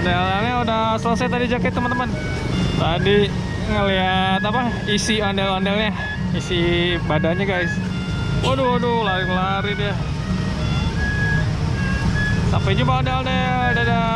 Ondel-ondelnya udah selesai tadi jaket teman-teman. Tadi ngelihat apa isi ondel-ondelnya, isi badannya guys. Waduh, lari-lari dia. Sampai jumpa ondel-ondel, dadah.